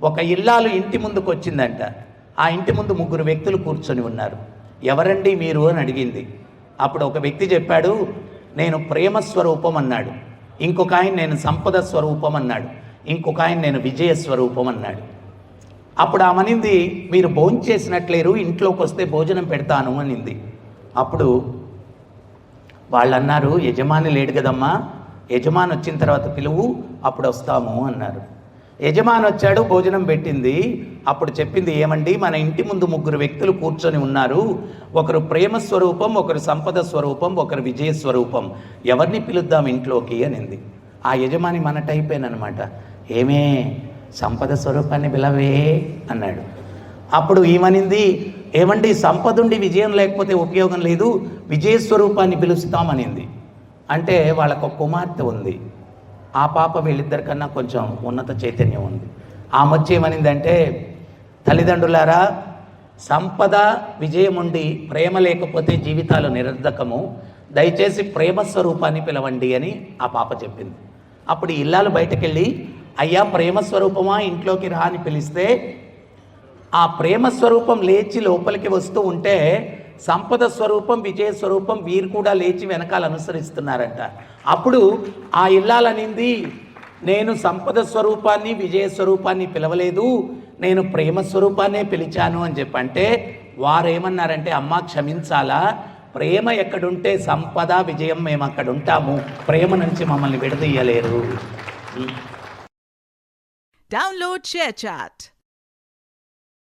ఒక ఇల్లాలు ఇంటి ముందుకు వచ్చిందంట. ఆ ఇంటి ముందు 3 వ్యక్తులు కూర్చొని ఉన్నారు. ఎవరండి మీరు అని అడిగింది. అప్పుడు ఒక వ్యక్తి చెప్పాడు, నేను ప్రేమ స్వరూపం అన్నాడు. ఇంకొక ఆయన నేను సంపద స్వరూపం అన్నాడు. ఇంకొక ఆయన నేను విజయ స్వరూపం అన్నాడు. అప్పుడు ఆమనింది, మీరు భోంచేసినట్లేరు, ఇంట్లోకి వస్తే భోజనం పెడతాను అనింది. అప్పుడు వాళ్ళు అన్నారు, యజమాని లేడు కదమ్మా, యజమాని వచ్చిన తర్వాత పిలువు, అప్పుడు వస్తాము అన్నారు. యజమాని వచ్చాడు, భోజనం పెట్టింది. అప్పుడు చెప్పింది, ఏమండి మన ఇంటి ముందు 3 వ్యక్తులు కూర్చొని ఉన్నారు, ఒకరు ప్రేమ స్వరూపం, ఒకరు సంపద స్వరూపం, ఒకరు విజయ స్వరూపం, ఎవరిని పిలుద్దాం ఇంట్లోకి అనింది. ఆ యజమాని మన టైపేనమాట. ఏమే సంపద స్వరూపాన్ని పిలవే అన్నాడు. అప్పుడు ఈమనింది, ఏమండి సంపద ఉండి విజయం లేకపోతే ఉపయోగం లేదు, విజయ స్వరూపాన్ని పిలుస్తామనింది. అంటే వాళ్ళకు కుమార్తె ఉంది. ఆ పాప వీళ్ళిద్దరికన్నా కొంచెం ఉన్నత చైతన్యం ఉంది. ఆమె వచ్చి ఏమనిందంటే, తల్లిదండ్రులారా, సంపద విజయం ఉండి ప్రేమ లేకపోతే జీవితాలు నిరర్ధకము, దయచేసి ప్రేమ స్వరూపాన్ని పిలవండి అని ఆ పాప చెప్పింది. అప్పుడు ఇల్లాలు బయటకెళ్ళి, అయ్యా ప్రేమ స్వరూపమా ఇంట్లోకి రా అని పిలిస్తే, ఆ ప్రేమ స్వరూపం లేచి లోపలికి వస్తూ ఉంటే సంపద స్వరూపం విజయ స్వరూపం వీరు కూడా లేచి వెనకాల అనుసరిస్తున్నారంట. అప్పుడు ఆ ఇల్లాలనింది, నేను సంపద స్వరూపాన్ని విజయ స్వరూపాన్ని పిలవలేదు, నేను ప్రేమ స్వరూపాన్నే పిలిచాను అని చెప్పంటే వారేమన్నారంటే, అమ్మ క్షమించాలా, ప్రేమ ఎక్కడుంటే సంపద విజయం మేము అక్కడ ఉంటాము, ప్రేమ నుంచి మమ్మల్ని విడదీయలేరు. Download ShareChat.